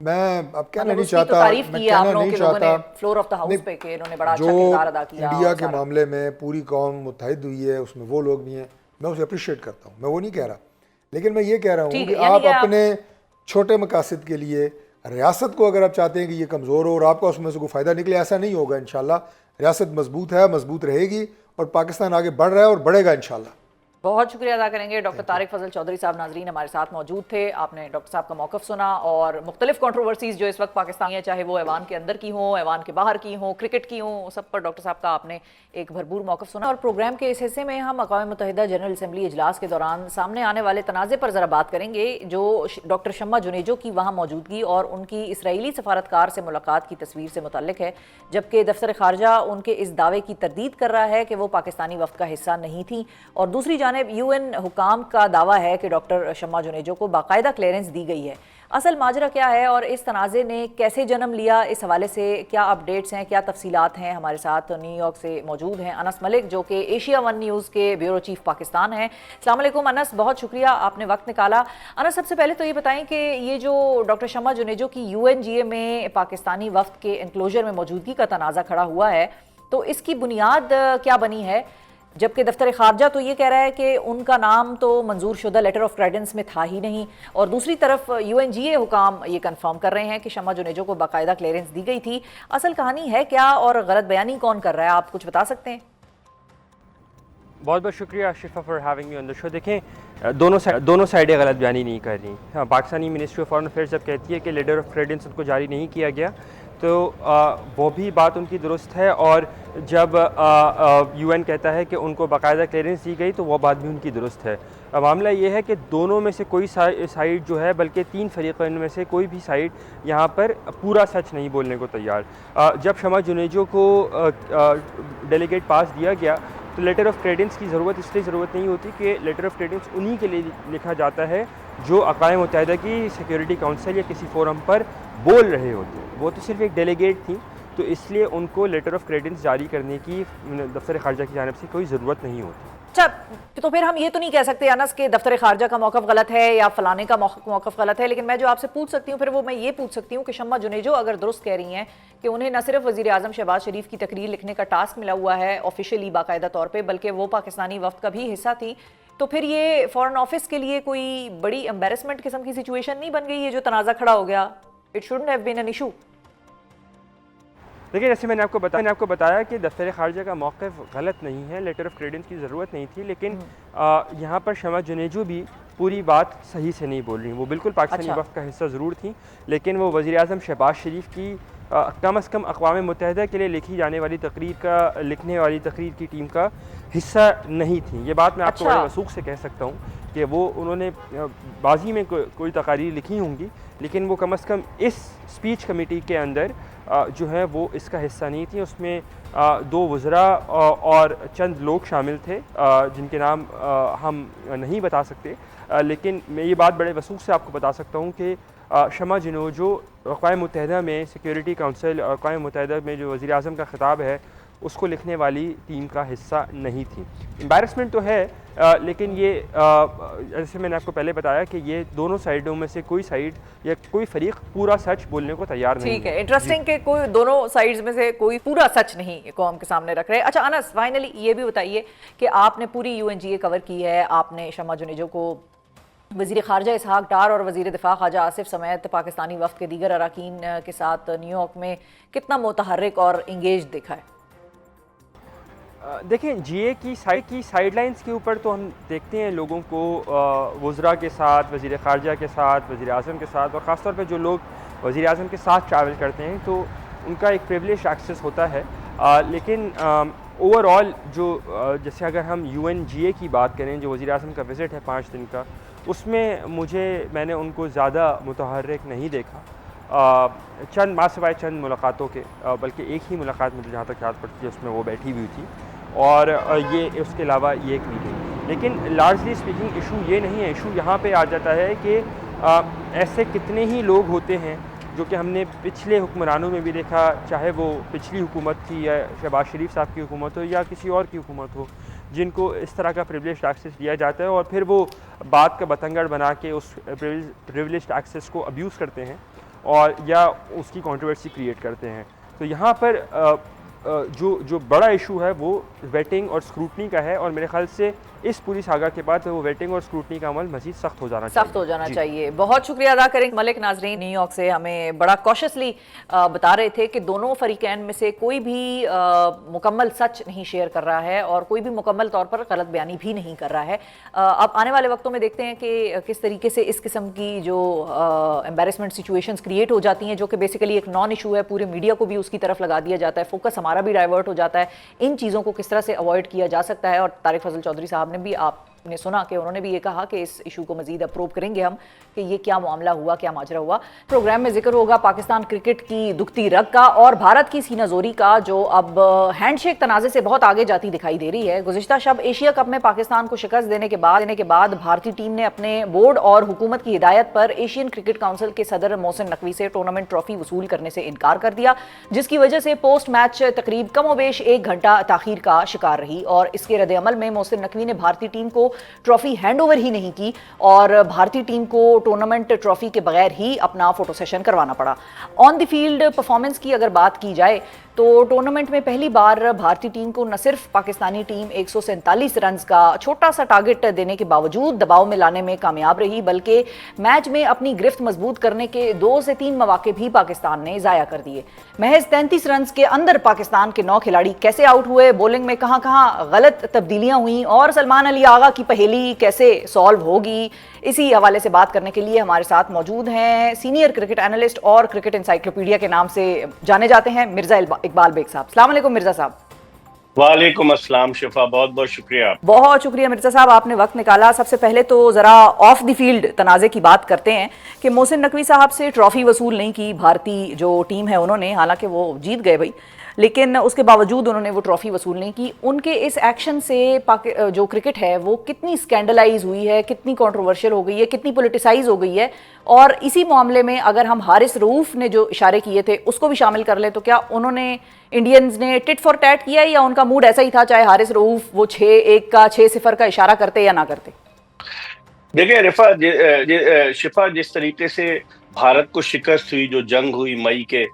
मैं अब कहना मतलब नहीं उसकी चाहता, तो तारीफ मैं की है आप कहना लोगों नहीं के लोगों ने चाहता। फ्लोर ऑफ द हाउस नहीं, पे कि इन्होंने बड़ा अच्छा जो किरदार अदा किया। इंडिया और के सारा। मामले में पूरी कौम मुत्तहिद हुई है, उसमें वो लोग भी हैं, मैं उसे अप्रिशिएट करता हूँ, मैं वो नहीं कह रहा। लेकिन मैं ये कह रहा हूँ ठीक कि है, यानी आप कि आप- अपने छोटे मकासद के लिए रियासत को अगर आप चाहते हैं कि ये कमज़ोर हो और आपका उसमें से कोई फ़ायदा निकले, ऐसा नहीं होगा। इंशाल्लाह रियासत मजबूत है, मजबूत रहेगी, और पाकिस्तान आगे बढ़ रहा है और बढ़ेगा इंशाल्लाह। बहुत शुक्रिया अदा करेंगे डॉक्टर तारिक फजल चौधरी साहब। नाजरीन हमारे साथ मौजूद थे, आपने डॉक्टर साहब का मौक़िफ़ सुना और मुख्तलिफ कंट्रोवर्सीज जो इस वक्त पाकिस्तान है, चाहे वो ऐवान के अंदर की हों, ऐवान के बाहर की हों, क्रिकेट की हों, सब पर डॉक्टर साहब का आपने एक भरपूर मौक़िफ़ सुना। और प्रोग्राम के इस हिस्से में हम अक़वाम मुत्तहिदा जनरल असम्बली इजलास के दौरान सामने आने वाले तनाज़े पर ज़रा बात करेंगे, जो डॉक्टर शम्मा जुनेजो की वहाँ मौजूदगी और उनकी इसराइली सफारतकार से मुलाकात की तस्वीर से मुतल्लिक है। जबकि दफ्तर ख़ारजा उनके इस दावे की तरदीद कर रहा है कि वो पाकिस्तानी वफ़द का हिस्सा नहीं थी, और दूसरी जानिब UN हुकाम का दावा है कि डॉक्टर शम्मा जुनेजो को बाकायदा क्लियरेंस दी गई है। असल माजरा क्या है और इस तनाज़े ने कैसे जन्म लिया, इस हवाले से क्या अपडेट्स हैं, क्या तफसीलात हैं। हमारे साथ न्यूयॉर्क से मौजूद हैं अनस मलिक, जो कि एशिया वन न्यूज़ के ब्यूरो चीफ पाकिस्तान हैं। अस्सलाम वालेकुम अनस, बहुत शुक्रिया आपने वक्त निकाला। अनस, सबसे पहले तो ये बताएं कि ये जो डॉक्टर शम्मा जुनेजो की UNGA में पाकिस्तानी वफ़द के एनक्लोजर में मौजूदगी का तनाज़ा खड़ा हुआ है, तो इसकी बुनियाद क्या बनी है? जबकि दफ्तर खारजा तो ये कह रहा है कि उनका नाम तो मंजूर शुदा लेटर ऑफ क्रेडेंस में था ही नहीं, और दूसरी तरफ UNGA हुकाम ये कंफर्म कर रहे हैं कि शम्मा जुनेजो को बाकायदा क्लियरेंस दी गई थी। असल कहानी है क्या और गलत बयानी कौन कर रहा है, आप कुछ बता सकते हैं? बहुत बहुत शुक्रिया शिफा for having me on the show. देखें, दोनों साइडें गलत बयानी नहीं कर रही। हाँ, Pakistani ministry of foreign affairs जब कहती है कि लेटर ऑफ क्रेडेंस उनको जारी नहीं किया गया, तो वो भी बात उनकी दुरुस्त है, और जब UN कहता है कि उनको बाकायदा क्लियरेंस दी गई, तो वो बात भी उनकी दुरुस्त है। मामला ये है कि दोनों में से कोई साइड जो है, बल्कि 3 फरीक़ों में से कोई भी साइड यहाँ पर पूरा सच नहीं बोलने को तैयार। जब शम्मा जुनेजो को डेलीगेट पास दिया गया, तो लेटर ऑफ क्रेडेंस की ज़रूरत इसलिए ज़रूरत नहीं होती कि लेटर ऑफ क्रेडेंस उन्हीं के लिए लिखा जाता है जो अक़वाम मुत्तहिदा की सिक्योरिटी काउंसिल या किसी फोरम पर बोल रहे होते हैं। वो तो सिर्फ एक डेलीगेट थी, तो इसलिए उनको लेटर ऑफ क्रेडेंस जारी करने की दफ्तर ख़ारजा की जानिब से कोई ज़रूरत नहीं होती। अच्छा, तो फिर हम ये तो नहीं कह सकते अनस के दफ्तर खारजा का मौक़िफ़ गलत है या फलाने का मौक़िफ़ गलत है, लेकिन मैं जो आपसे पूछ सकती हूँ फिर वो मैं ये पूछ सकती हूँ कि शम्मा जुनेजो अगर दुरुस्त कह रही हैं कि उन्हें न सिर्फ वज़ीर आज़म शहबाज शरीफ की तकरीर लिखने का टास्क मिला हुआ है ऑफिशियली बाकायदा तौर पर, बल्कि वो पाकिस्तानी वफ़द का भी हिस्सा थी, तो फिर ये फ़ॉरेन ऑफिस के लिए कोई बड़ी एम्बेरसमेंट किस्म की सिचुएशन नहीं बन गई है जो तनाज़ा खड़ा हो गया? It shouldn't have been an issue. देखिए, जैसे मैंने आपको बताया कि दफ्तर ख़ारजा का मौक़िफ़ गलत नहीं है, लेटर ऑफ क्रेडेंस की ज़रूरत नहीं थी, लेकिन यहाँ पर शम्मा जुनेजो भी पूरी बात सही से नहीं बोल रही। वो बिल्कुल पाकिस्तानी वफ़द का हिस्सा ज़रूर थी, लेकिन वो वज़ीर आज़म शहबाज शरीफ की कम अज़ कम अक़वाम मुत्तहिदा के लिए लिखी जाने वाली लिखने वाली तकरीर की टीम का हिस्सा नहीं थी। ये बात मैं आपको बड़े वसूख से कह सकता हूँ कि वो उन्होंने बाजी में कोई तकारीर लिखी होंगी, लेकिन वो कम अज़ कम इस स्पीच कमेटी के अंदर जो है वो इसका हिस्सा नहीं थी। उसमें 2 वज़रा और चंद लोग शामिल थे जिनके नाम हम नहीं बता सकते, लेकिन मैं ये बात बड़े वसूख से आपको बता सकता हूँ कि शम्मा जुनेजो अक़वाम मुत्तहिदा में सिक्योरिटी काउंसिल और अक़वाम मुत्तहिदा में जो वज़ीर आज़म का ख़िताब है उसको लिखने वाली टीम का हिस्सा नहीं थी। एम्बैरेसमेंट तो है, लेकिन ये जैसे मैंने आपको पहले बताया कि ये दोनों साइडों में से कोई साइड या कोई फरीक पूरा सच बोलने को तैयार नहीं है। ठीक है, इंटरेस्टिंग कि कोई दोनों साइड्स में से कोई पूरा सच नहीं कौम के सामने रख रहे। अच्छा अनस, फाइनली ये भी बताइए कि आपने पूरी UNGA कवर की है, आपने शमा जुनेजो को, वज़ीर ख़ारजा इसहाक डार और वज़ीर दिफ़ा ख्वाजा आसिफ समेत पाकिस्तानी वफ़द के दीगर अरकान के साथ न्यूयॉर्क में कितना मुतहर्रिक और इंगेज देखा है? देखें, GA की साइडलाइंस के ऊपर तो हम देखते हैं लोगों को वज़रा के साथ, वज़ीर ख़ारजा के साथ, वज़ीर आज़म के साथ, और ख़ास तौर पे जो लोग वज़ीर आज़म के साथ ट्रैवल करते हैं तो उनका एक प्रिविलेज एक्सेस होता है। लेकिन ओवरऑल जो जैसे अगर हम UNGA की बात करें, जो वज़ीर आज़म का विज़िट है 5 दिन का, उसमें मैंने उनको ज़्यादा मुतहर्रिक नहीं देखा। चंद मासिवाय चंद मुलाकातों के, बल्कि एक ही मुलाकात मुझे जहाँ तक याद पड़ती है उसमें वो बैठी हुई थी, और ये उसके अलावा ये एक मीटिंग। लेकिन लार्जली स्पीकिंग इशू ये नहीं है। इशू यहाँ पे आ जाता है कि ऐसे कितने ही लोग होते हैं जो कि हमने पिछले हुक्मरानों में भी देखा, चाहे वो पिछली हुकूमत थी या शहबाज शरीफ साहब की हुकूमत हो या किसी और की हुकूमत हो, जिनको इस तरह का प्रिविलेज्ड एक्सेस दिया जाता है और फिर वो बात का बतंगड़ बना के उस प्रिविलेज्ड एक्सेस को अब्यूज़ करते हैं और या उसकी कंट्रोवर्सी क्रिएट करते हैं। तो यहाँ पर जो बड़ा इशू है वो वेटिंग और स्क्रूटनी का है, और मेरे ख्याल से इस पूरी सागा के बाद वो वेटिंग और स्क्रूटनी का अमल मज़ीद सख्त हो जाना चाहिए। बहुत शुक्रिया अदा करेंगे मलिक। नाजरीन, न्यूयॉर्क से हमें बड़ा कॉशियसली बता रहे थे कि दोनों फरीकैन में से कोई भी मुकम्मल सच नहीं शेयर कर रहा है और कोई भी मुकम्मल तौर पर गलत बयानी भी नहीं कर रहा है। अब आने वाले वक्तों में देखते हैं कि किस तरीके से इस किस्म की जो एम्बैरेसमेंट सिचुएशंस क्रिएट हो जाती हैं, जो कि बेसिकली एक नॉन इशू है, पूरे मीडिया को भी उसकी तरफ लगा दिया जाता है, फोकस हमारा भी डाइवर्ट हो जाता है। इन चीज़ों को किस तरह से अवॉइड किया जा सकता है, और तारिक फजल चौधरी साहब ने भी, आपने सुना कि उन्होंने भी ये कहा कि इस इशू को मजीद अप्रूव करेंगे हम कि ये क्या मामला हुआ, क्या माजरा हुआ। प्रोग्राम में जिक्र होगा पाकिस्तान क्रिकेट की दुखती रग का और भारत की सीनाजोरी का, जो अब हैंडशेक तनाज़े से बहुत आगे जाती दिखाई दे रही है। गुज़िश्ता शब एशिया कप में पाकिस्तान को शिकस्त देने के बाद भारतीय टीम ने अपने बोर्ड और हुकूमत की हिदायत पर एशियन क्रिकेट काउंसिल के सदर मोहसिन नकवी से टूर्नामेंट ट्रॉफी वसूल करने से इनकार कर दिया, जिसकी वजह से पोस्ट मैच तकरीब कमोबेश 1 घंटा ताखीर का शिकार रही। और इसके रद्द-ए-अमल में मोहसिन नकवी ने भारतीय टीम को ट्रॉफी हैंड ओवर ही नहीं की और भारतीय टीम को टूर्नामेंट ट्रॉफी के बगैर ही अपना फोटो सेशन करवाना पड़ा। ऑन द फील्ड परफॉर्मेंस की अगर बात की जाए तो टूर्नामेंट में पहली बार भारतीय टीम को न सिर्फ पाकिस्तानी टीम 147 रन्स का छोटा सा टारगेट देने के बावजूद दबाव में लाने में कामयाब रही, बल्कि मैच में अपनी गिरफ्त मजबूत करने के 2 से 3 मौके भी पाकिस्तान ने ज़ाया कर दिए। महज 33 रन्स के अंदर पाकिस्तान के 9 खिलाड़ी कैसे आउट हुए, बॉलिंग में कहां कहां गलत तब्दीलियां हुई और सलमान अली आगा की पहेली कैसे सॉल्व होगी, इसी हवाले से बात करने के लिए हमारे साथ मौजूद हैं सीनियर क्रिकेट एनालिस्ट और क्रिकेट इंसाइक्लोपीडिया के नाम से जाने जाते हैं मिर्जा इकबाल बेग साहब। अस्सलाम वालेकुम मिर्जा साहब। वालेकुम अस्सलाम शिफा, बहुत बहुत शुक्रिया। बहुत शुक्रिया मिर्जा साहब, आपने वक्त निकाला। सबसे पहले तो ज़रा ऑफ द फील्ड तनाज़े की बात करते हैं कि मोहसिन नकवी साहब से ट्रॉफी वसूल नहीं की भारतीय जो टीम है उन्होंने, हालांकि वो जीत गए भाई, लेकिन उसके बावजूद उन्होंने वो ट्रॉफी वसूल नहीं की। उनके इस एक्शन से जो क्रिकेट है वो कितनी स्कैंडलाइज हुई है, कितनी कंट्रोवर्शियल हो गई है, कितनी पॉलिटिसाइज हो गई है। और इसी मामले में अगर हम हारिस रऊफ ने जो इशारे किए थे उसको भी शामिल कर ले, तो क्या उन्होंने इंडियंस ने टिट फॉर टैट किया या उनका मूड ऐसा ही था, चाहे हारिस रऊफ वो 6-1 का 6-0 का इशारा करते या ना करते? देखिए शिफा, जिस तरीके से भारत को शिकस्त हुई, जो जंग हुई मई के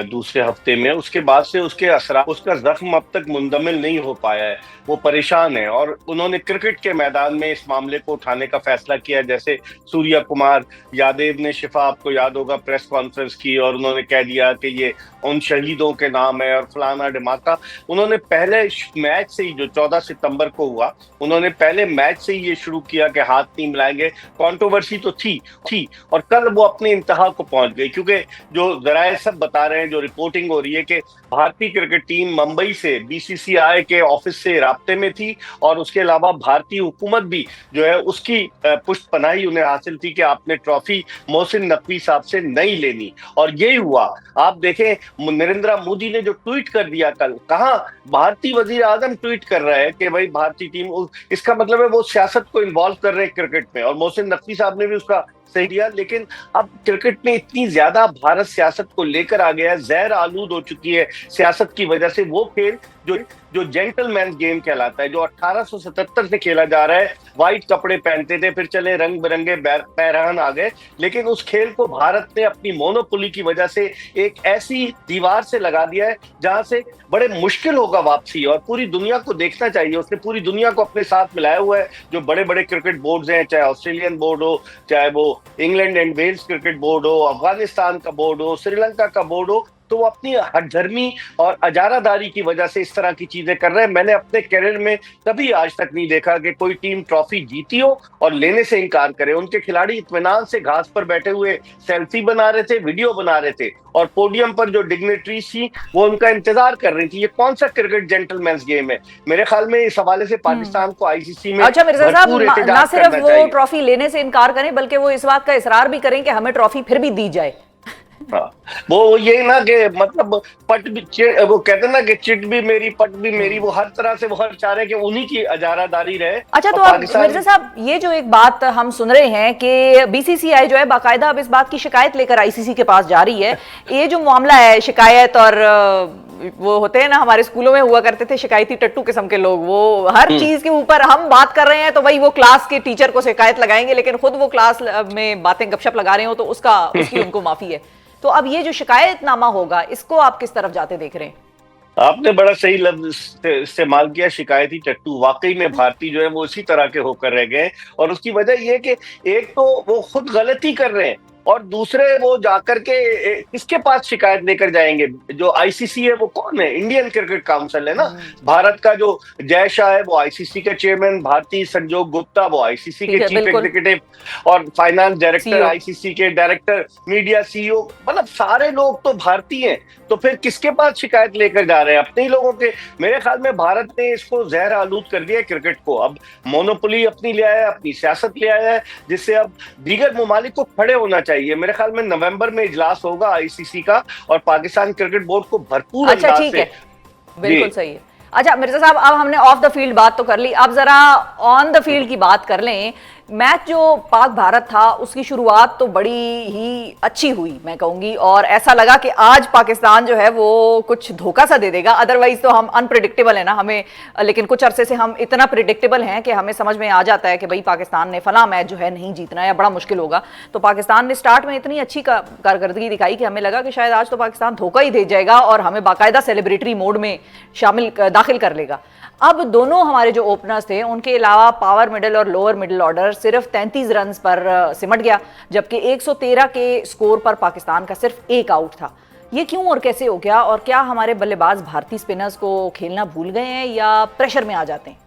दूसरे हफ्ते में, उसके बाद से उसके असर, उसका जख्म अब तक मुंदमिल नहीं हो पाया है। वो परेशान है और उन्होंने क्रिकेट के मैदान में इस मामले को उठाने का फैसला किया। जैसे सूर्या कुमार यादव ने, शिफा आपको याद होगा, प्रेस कॉन्फ्रेंस की और उन्होंने कह दिया कि ये उन शहीदों के नाम है और फलाना ढिमाका। उन्होंने पहले मैच से ही, जो 14 सितंबर को हुआ, उन्होंने पहले मैच से ही ये शुरू किया कि हाथ नहीं मिलाएंगे। कंट्रोवर्सी तो थी और कल वो अपने इंतहा को पहुंच गई, क्योंकि जो जराए सब बता रहे हैं, जो रिपोर्टिंग हो रही है कि भारतीय क्रिकेट टीम मुंबई से BCCI के ऑफिस से राब्ते में थी और उसके अलावा भारतीय हुकूमत भी जो है उसकी पुष्टपनाही उन्हें हासिल थी कि आपने ट्रॉफी मोहसिन नकवी साहब से नहीं लेनी। और यही हुआ। आप देखें, नरेंद्र मोदी ने जो ट्वीट कर दिया कल, कहा भारतीय वजीर आजम ट्वीट कर रहे हैं कि भाई भारतीय टीम, इसका मतलब है वो सियासत को इन्वॉल्व कर रहे हैं क्रिकेट में, और मोहसिन नकवी साहब ने भी उसका सही दिया, लेकिन अब क्रिकेट में इतनी ज्यादा भारत सियासत को लेकर आ गया है, जहर आलूद हो चुकी है सियासत की वजह से। वो खेल जो जो जेंटलमैन गेम कहलाता है, जो 1877 से खेला जा रहा है, व्हाइट कपड़े पहनते थे, फिर चले रंग बिरंगे पैरहन आ गए, लेकिन उस खेल को भारत ने अपनी मोनोपोली की वजह से एक ऐसी दीवार से लगा दिया है जहां से बड़े मुश्किल होगा वापसी। और पूरी दुनिया को देखना चाहिए, उसने पूरी दुनिया को अपने साथ मिलाया हुआ है। जो बड़े बड़े क्रिकेट बोर्ड्स हैं, चाहे ऑस्ट्रेलियन बोर्ड हो, चाहे वो England and Wales cricket board हो, अफगानिस्तान का बोर्ड हो, श्रीलंका का बोर्ड हो, तो वो अपनी हठधर्मी और अजारादारी की वजह से इस तरह की चीजें कर रहे हैं। मैंने अपने करियर में कभी आज तक नहीं देखा कि कोई टीम ट्रॉफी जीती हो और लेने से इनकार करे। उनके खिलाड़ी इत्मीनान से घास पर बैठे हुए सेल्फी बना रहे थे, वीडियो बना रहे थे, और पोडियम पर जो डिग्नेटरीज थी वो उनका इंतजार कर रही थी। ये कौन सा क्रिकेट जेंटलमैन्स गेम है? मेरे ख्याल में इस हवाले से पाकिस्तान को आईसीसी में अच्छा मिर्जा साहब, ना सिर्फ वो चाहिए। ट्रॉफी लेने से इनकार करें बल्कि वो इस बात का इसरार भी करें कि हमें ट्रॉफी फिर भी दी जाए। हाँ, वो ये ना कि मतलब पट भी वो कहते हैं ना कि चिट भी मेरी पट भी मेरी, वो हर तरह से वो हर चाह रहे कि उन्हीं की अजारादारी रहे। अच्छा, तो अब मिर्जा साहब ये जो एक बात हम सुन रहे हैं कि बीसीसीआई जो है बाकायदा अब इस बात की शिकायत लेकर आईसीसी के पास जा रही है। ये जो मामला है शिकायत, और वो होते हैं ना हमारे स्कूलों में हुआ करते थे शिकायती टट्टू किस्म के लोग, वो हर चीज के ऊपर हम बात कर रहे हैं तो भाई वो क्लास के टीचर को शिकायत लगाएंगे, लेकिन खुद वो क्लास में बातें गपशप लगा रहे हो तो उसकी उनको माफी है। तो अब ये जो शिकायतनामा होगा, इसको आप किस तरफ जाते देख रहे हैं? आपने बड़ा सही लफ्ज इस्तेमाल किया, शिकायती टट्टू। वाकई में भारतीय जो है वो इसी तरह के होकर रह गए, और उसकी वजह ये कि एक तो वो खुद गलती कर रहे हैं, और दूसरे वो जाकर के किसके पास शिकायत लेकर जाएंगे? जो आईसीसी है वो कौन है? इंडियन क्रिकेट काउंसिल है ना। भारत का जो जय शाह है वो आईसीसी के चेयरमैन, भारती संजोग गुप्ता वो आईसीसी के चीफ एग्जीक्यूटिव, और फाइनेंस डायरेक्टर आईसीसी के डायरेक्टर, मीडिया सीईओ, मतलब सारे लोग तो भारतीय हैं। तो फिर किसके पास शिकायत लेकर जा रहे हैं? अपने ही लोगों के। मेरे ख्याल में भारत ने इसको जहर आलूद कर दिया क्रिकेट को। अब मोनोपोली अपनी ले आया है, अपनी सियासत ले आया है, जिससे अब दीगर ममालिक को खड़े होना चाहिए। मेरे ख्याल में नवंबर में इजलास होगा आईसीसी का, और पाकिस्तान क्रिकेट बोर्ड को भरपूर अंदाज से। बिल्कुल सही है। अच्छा मिर्जा साहब, अब हमने ऑफ द फील्ड बात तो कर ली, अब जरा ऑन द फील्ड की बात कर लें। मैच जो पाक भारत था उसकी शुरुआत तो बड़ी ही अच्छी हुई मैं कहूंगी, और ऐसा लगा कि आज पाकिस्तान जो है वो कुछ धोखा सा दे देगा। अदरवाइज तो हम अनप्रिडिक्टेबल है ना हमें, लेकिन कुछ अरसे से हम इतना प्रिडिक्टेबल हैं कि हमें समझ में आ जाता है कि भाई पाकिस्तान ने फला मैच जो है नहीं जीतना या बड़ा मुश्किल होगा। तो पाकिस्तान ने स्टार्ट में इतनी अच्छी कारकर्दगी दिखाई कि हमें लगा कि शायद आज तो पाकिस्तान धोखा ही दे जाएगा और हमें बाकायदा सेलिब्रेटरी मोड में दाखिल कर लेगा। अब दोनों हमारे जो ओपनर्स थे उनके अलावा पावर मिडिल और लोअर मिडिल ऑर्डर सिर्फ 33 रन पर सिमट गया, जबकि 113 के स्कोर पर पाकिस्तान का सिर्फ एक आउट था। ये क्यों और कैसे हो गया? और क्या हमारे बल्लेबाज भारतीय स्पिनर्स को खेलना भूल गए हैं या प्रेशर में आ जाते हैं?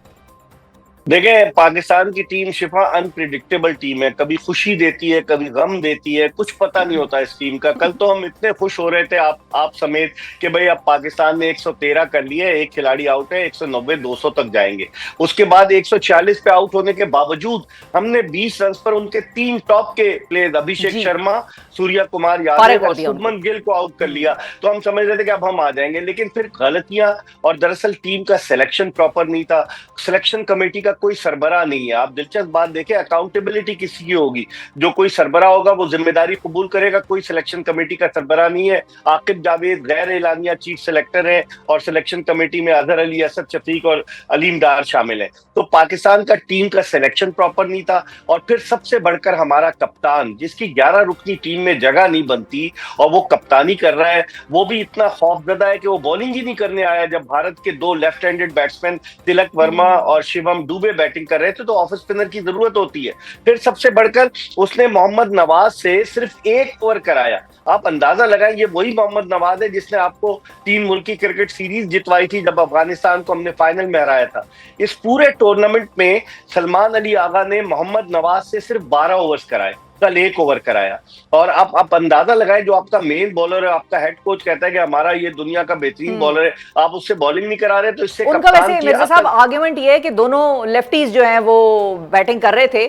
देखें, पाकिस्तान की टीम शिफा अनप्रिडिक्टेबल टीम है, कभी खुशी देती है, कभी गम देती है, कुछ पता नहीं होता इस टीम का। कल तो हम इतने खुश हो रहे थे आप समेत कि भाई अब पाकिस्तान ने 113 कर लिए, एक खिलाड़ी आउट है, 190 200 तक जाएंगे। उसके बाद 146 पे आउट होने के बावजूद हमने 20 रन पर उनके 3 टॉप के प्लेयर अभिषेक शर्मा, सूर्य कुमार यादव और शुभमन गिल को आउट कर लिया। तो हम समझ रहे थे कि अब हम आ जाएंगे, लेकिन फिर गलतियां, और दरअसल टीम का सिलेक्शन प्रॉपर नहीं था, सिलेक्शन कमेटी का कोई सरबराह नहीं है। आप दिलचस्प बात देखें, अकाउंटेबिलिटी किसी की होगी? जो कोई सरबराह होगा वो जिम्मेदारी कबूल करेगा। कोई सिलेक्शन कमेटी का सरबराह नहीं है। आकिब जावेद गैर एलानिया चीफ सिलेक्टर है, और सिलेक्शन कमेटी में अजहर अली, असद शफीक और अलीम डार शामिल है। तो पाकिस्तान का टीम का सिलेक्शन प्रॉपर नहीं था, और फिर सबसे बढ़कर हमारा कप्तान, जिसकी 11 रुकनी टीम में जगह नहीं बनती और वो कप्तानी कर रहा है, वो भी इतना खौफजदा है कि वो बॉलिंग ही नहीं करने आया। जब भारत के 2 left handed batsman Tilak Varma और शिवम डुबे बैटिंग कर रहे थे तो ऑफ स्पिनर की जरूरत होती है। फिर सबसे बढ़कर उसने मोहम्मद नवाज से सिर्फ 1 ओवर कराया। आप अंदाजा लगाएं, ये वही मोहम्मद नवाज है जिसने आपको 3 मुल्की क्रिकेट सीरीज जितवाई थी जब अफगानिस्तान को हमने फाइनल में हराया था। इस पूरे टूर्नामेंट में सलमान अली आगा ने मोहम्मद नवाज से सिर्फ 12 ओवर्स कराए, कल 1 ओवर कराया। और आप अंदाजा लगाएं, जो आपका मेन बॉलर है, आपका हेड कोच कहता है कि हमारा ये दुनिया का बेहतरीन बॉलर है, आप उससे बॉलिंग नहीं करा रहे, तो इससे उनका वैसे मिर्जा साहब आर्गुमेंट ये है कि दोनों लेफ्टीज जो हैं वो बैटिंग कर रहे थे,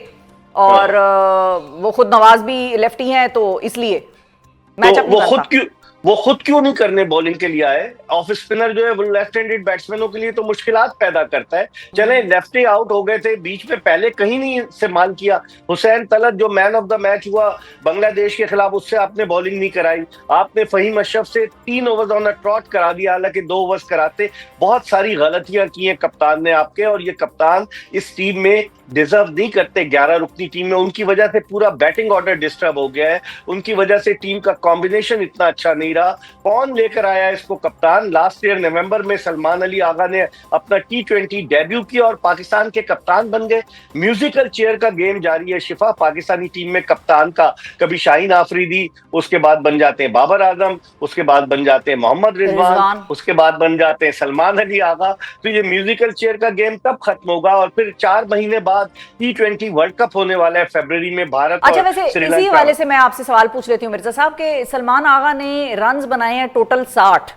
और वो खुद नवाज भी लेफ्टी हैं, तो इसलिए मैच वो खुद क्यों वो खुद क्यों नहीं करने बॉलिंग के लिए आए? ऑफ स्पिनर जो है वो लेफ्ट हैंडेड बैट्समैनों के लिए तो मुश्किलात पैदा करता है। चले लेफ्टी आउट हो गए थे बीच में, पहले कहीं नहीं इस्तेमाल किया। हुसैन तलत जो मैन ऑफ द मैच हुआ बांग्लादेश के खिलाफ, उससे आपने बॉलिंग नहीं कराई। आपने फहीम अशरफ से 3 ओवर्स ऑन अ ट्रॉट करा दिया, हालांकि 2 ओवर्स कराते। बहुत सारी गलतियां की हैं कप्तान ने आपके, और ये कप्तान इस टीम में डिजर्व नहीं करते। 11 रुकनी टीम में उनकी वजह से पूरा बैटिंग ऑर्डर डिस्टर्ब हो गया है, उनकी वजह से टीम का कॉम्बिनेशन इतना अच्छा नहीं रहा। कौन लेकर आया इसको कप्तान? लास्ट ईयर नवंबर में सलमान अली आगा ने अपना T20 डेब्यू किया और पाकिस्तान के कप्तान बन गए। म्यूजिकल चेयर का गेम जारी है शिफा पाकिस्तानी टीम में कप्तान का। कभी शाहीन आफरीदी, उसके बाद बन जाते हैं बाबर आजम, उसके बाद बन जाते हैं मोहम्मद रिजवान, उसके बाद बन जाते हैं सलमान अली आगा। तो ये म्यूजिकल चेयर का गेम तब खत्म होगा, और फिर 4 महीने बाद T20 वर्ल्ड कप होने वाला है फरवरी में भारत अच्छा, और वैसे श्रीलंका। इसी वाले से मैं आपसे सवाल पूछ लेती हूँ मिर्जा साहब के सलमान आगा ने रन्स बनाए हैं टोटल 60,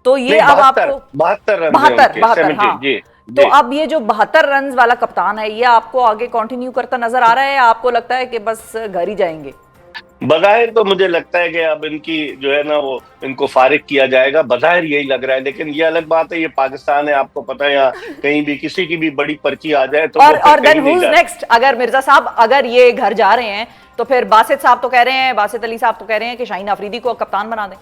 तो ये अब आपको 72 रन 72 हाँ। जी, तो अब ये जो 72 रन वाला कप्तान है, ये आपको आगे कंटिन्यू करता नजर आ रहा है, आपको लगता है कि बस घर ही जाएंगे? बज़ाहिर तो मुझे लगता है कि अब इनकी जो है ना वो इनको फारिग किया जाएगा, बज़ाहिर यही लग रहा है। लेकिन ये अलग बात है, ये पाकिस्तान है, आपको पता है, यहाँ कहीं भी किसी की भी बड़ी पर्ची आ जाए तो और देन हुज नेक्स्ट? अगर मिर्जा साहब अगर ये घर जा रहे हैं तो फिर बासित साहब तो कह रहे हैं, बासित अली साहब तो कह रहे हैं कि शाहीन अफरीदी को कप्तान बना दें।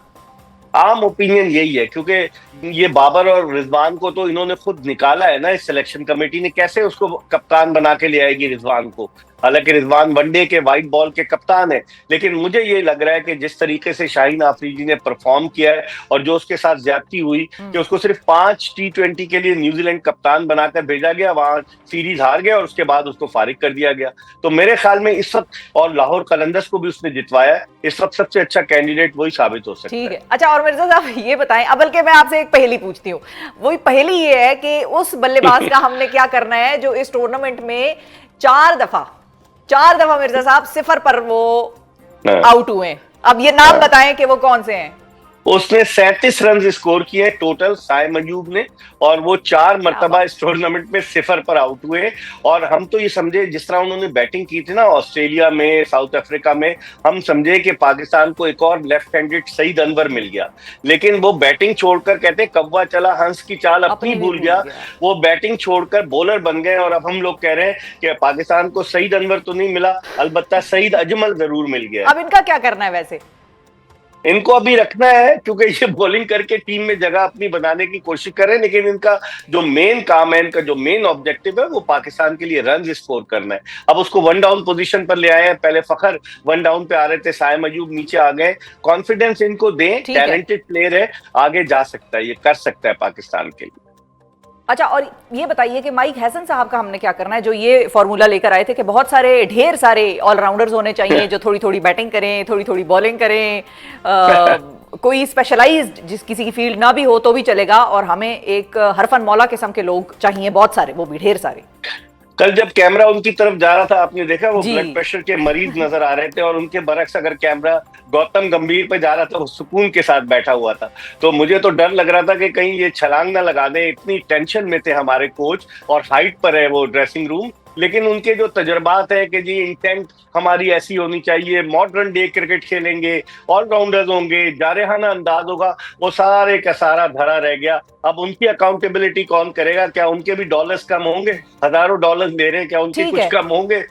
आम ओपिनियन यही है, क्योंकि ये बाबर और रिजवान को तो इन्होंने खुद निकाला है ना इस सिलेक्शन कमेटी ने। कैसे उसको कप्तान बना के ले आएगी रिजवान को? हालांकि रिजवान वनडे के व्हाइट बॉल के कप्तान है, लेकिन मुझे ये लग रहा है कि जिस तरीके से शाहीन आफरीदी ने परफॉर्म किया है और जो उसके साथ ज्यादती हुई कि उसको सिर्फ 5 T20 के लिए न्यूजीलैंड कप्तान बनाकर भेजा गया, वहां सीरीज हार गया और उसके बाद उसको फारिग कर दिया गया। तो मेरे ख्याल में इस वक्त, और लाहौर कलंदर्स को भी उसने जितवाया है, इस वक्त सबसे अच्छा कैंडिडेट वही साबित हो सकता है। ठीक है। अच्छा, और मिर्जा साहब ये बताएं, अब बल्कि मैं आपसे एक पहेली पूछती हूँ। वही पहेली ये है कि उस बल्लेबाज का हमने क्या करना है जो इस टूर्नामेंट में 4 दफा मिर्जा साहब 0 पर वो आउट हुए। अब ये नाम बताएं कि वो कौन से हैं। उसने 37 रन स्कोर किए टोटल, साइम अयूब ने, और वो 4 मरतबा इस टूर्नामेंट में 0 पर आउट हुए। और हम तो ये समझे, जिस तरह उन्होंने बैटिंग की थी ना ऑस्ट्रेलिया में, साउथ अफ्रीका में, हम समझे कि पाकिस्तान को एक और लेफ्ट हैंडेड सईद अनवर मिल गया। लेकिन वो बैटिंग छोड़कर, कहते कौवा चला हंस की चाल अपनी भूल गया, वो बैटिंग छोड़कर बॉलर बन गए। और अब हम लोग कह रहे हैं कि पाकिस्तान को सईद अनवर तो नहीं मिला, अलबत्ता सईद अजमल जरूर मिल गया। अब इनका क्या करना है? वैसे इनको अभी रखना है, क्योंकि ये बॉलिंग करके टीम में जगह अपनी बनाने की कोशिश कर रहे हैं, लेकिन इनका जो मेन काम है, इनका जो मेन ऑब्जेक्टिव है, वो पाकिस्तान के लिए रन स्कोर करना है। अब उसको 1 डाउन पोजीशन पर ले आए हैं। पहले फखर 1 डाउन पे आ रहे थे, साइम अयूब नीचे आ गए। कॉन्फिडेंस इनको दें, टैलेंटेड प्लेयर है, आगे जा सकता है, ये कर सकता है पाकिस्तान के लिए। अच्छा, और ये बताइए कि माइक हैसन साहब का हमने क्या करना है, जो ये फॉर्मूला लेकर आए थे कि बहुत सारे, ढेर सारे ऑलराउंडर्स होने चाहिए जो थोड़ी थोड़ी बैटिंग करें, थोड़ी थोड़ी बॉलिंग करें, कोई स्पेशलाइज्ड जिस किसी की फील्ड ना भी हो तो भी चलेगा, और हमें एक हरफन मौला किस्म के लोग चाहिए, बहुत सारे, वो भी ढेर सारे। कल जब कैमरा उनकी तरफ जा रहा था, आपने देखा वो ब्लड प्रेशर के मरीज नजर आ रहे थे, और उनके बरक्स अगर कैमरा गौतम गंभीर पे जा रहा था, वो सुकून के साथ बैठा हुआ था। तो मुझे तो डर लग रहा था कि कहीं ये छलांग ना लगा दे, इतनी टेंशन में थे हमारे कोच, और हाइट पर है वो ड्रेसिंग रूम। लेकिन उनके जो तजर्बात है कि जी इंटेंट हमारी ऐसी होनी चाहिए, मॉडर्न डे क्रिकेट खेलेंगे, ऑलराउंडर्स होंगे, जारहाना अंदाज होगा, वो सारे का सारा धरा रह गया। अब उनकी अकाउंटेबिलिटी कौन करेगा? क्या उनके भी डॉलर्स कम होंगे? हजारों डॉलर्स दे रहे हैं, क्या उनके कुछ कम होंगे?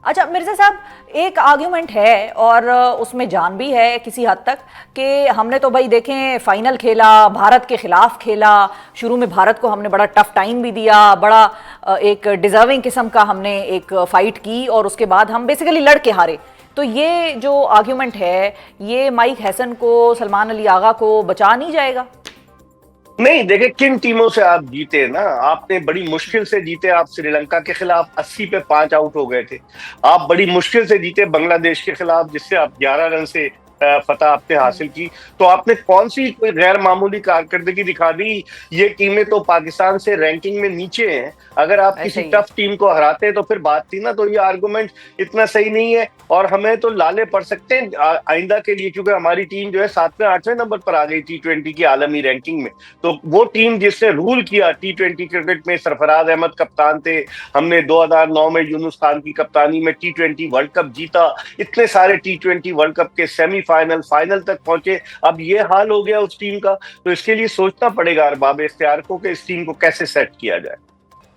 अच्छा मिर्जा साहब, एक आर्ग्यूमेंट है और उसमें जान भी है किसी हद तक कि हमने तो भाई देखें फाइनल खेला, भारत के खिलाफ खेला, शुरू में भारत को हमने बड़ा टफ टाइम भी दिया, बड़ा एक डिजर्विंग किस्म का हमने एक फाइट की, और उसके बाद हम बेसिकली लड़ के हारे। तो ये जो आर्ग्यूमेंट है, ये माइक हैसन को, सलमान अली आगा को बचा नहीं जाएगा? नहीं, देखे किन टीमों से आप जीते ना, आपने बड़ी मुश्किल से जीते। आप श्रीलंका के खिलाफ 80 पे 5 आउट हो गए थे। आप बड़ी मुश्किल से जीते बांग्लादेश के खिलाफ, जिससे आप 11 रन से फतह आपने हासिल की। तो आपने कौन सी कोई गैर मामूली कारकर्दगी दिखा दी? ये टीमें तो पाकिस्तान से रैंकिंग में नीचे हैं। अगर आप किसी टफ टीम को हराते तो फिर बात थी ना। तो ये आर्गुमेंट इतना सही नहीं है, और हमें तो लाले पड़ सकते हैं आइंदा के लिए, क्योंकि हमारी टीम जो है 7वें 8वें नंबर पर आ गई T20 की आलमी रैंकिंग में। तो वो टीम जिसने रूल किया T20 क्रिकेट में, सरफराज अहमद कप्तान थे, हमने 2009 में यूनुस खान की कप्तानी में T20 वर्ल्ड कप जीता, इतने सारे T20 वर्ल्ड कप के सेमीफाइनल सेमीफाइनल, फाइनल तक पहुंचे, अब ये हाल हो गया उस टीम का। तो इसके लिए सोचना पड़ेगा अरबाब इख्तियार को कि इस टीम को कैसे सेट किया जाए।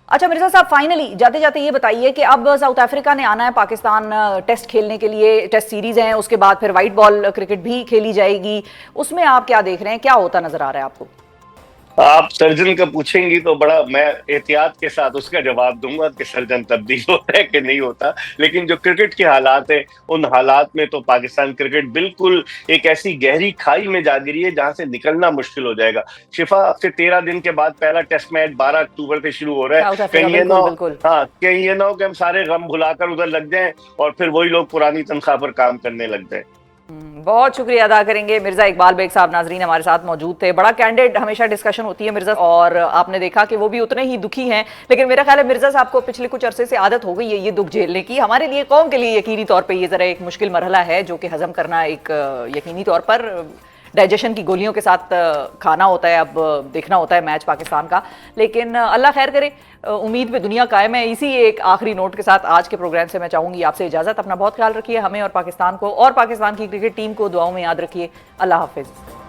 अच्छा मिर्जा साहब, फाइनली जाते जाते ये बताइए कि अब साउथ अफ्रीका ने आना है पाकिस्तान टेस्ट खेलने के लिए, टेस्ट सीरीज हैं, उसके बाद फिर व्हाइट बॉल क्रिकेट भी खेली जाएगी, उसमें आप क्या देख रहे हैं, क्या होता नजर आ रहा है आपको? आप सर्जन का पूछेंगी तो बड़ा मैं एहतियात के साथ उसका जवाब दूंगा कि सर्जन तब्दील होता है कि नहीं होता, लेकिन जो क्रिकेट के हालात है उन हालात में तो पाकिस्तान क्रिकेट बिल्कुल एक ऐसी गहरी खाई में जा गिरी है जहां से निकलना मुश्किल हो जाएगा। शिफा, हफ्ते 13 दिन के बाद पहला टेस्ट मैच 12 अक्टूबर से शुरू हो रहा है। कहीं ये ना हाँ, कहीं ये ना हो कि हम सारे गम भुलाकर उधर लग जाएं और फिर वही लोग पुरानी तनख्वाह पर काम करने लग जाएं। बहुत शुक्रिया अदा करेंगे मिर्जा इकबाल बेग साहब। नाजरीन हमारे साथ मौजूद थे। बड़ा कैंडिड हमेशा डिस्कशन होती है मिर्जा, और आपने देखा कि वो भी उतने ही दुखी हैं, लेकिन मेरा ख्याल है मिर्जा साहब को पिछले कुछ अरसे से आदत हो गई है ये दुख झेलने की। हमारे लिए, कौम के लिए यकीनी तौर पे ये जरा एक मुश्किल मरहला है जो कि हजम करना एक यकीनी तौर पर डाइजेशन की गोलियों के साथ खाना होता है। अब देखना होता है मैच पाकिस्तान का, लेकिन अल्लाह खैर करे, उम्मीद पे दुनिया कायम है। इसी एक आखिरी नोट के साथ आज के प्रोग्राम से मैं चाहूंगी आपसे इजाजत। अपना बहुत ख्याल रखिए, हमें और पाकिस्तान को और पाकिस्तान की क्रिकेट टीम को दुआओं में याद रखिए। अल्लाह हाफिज।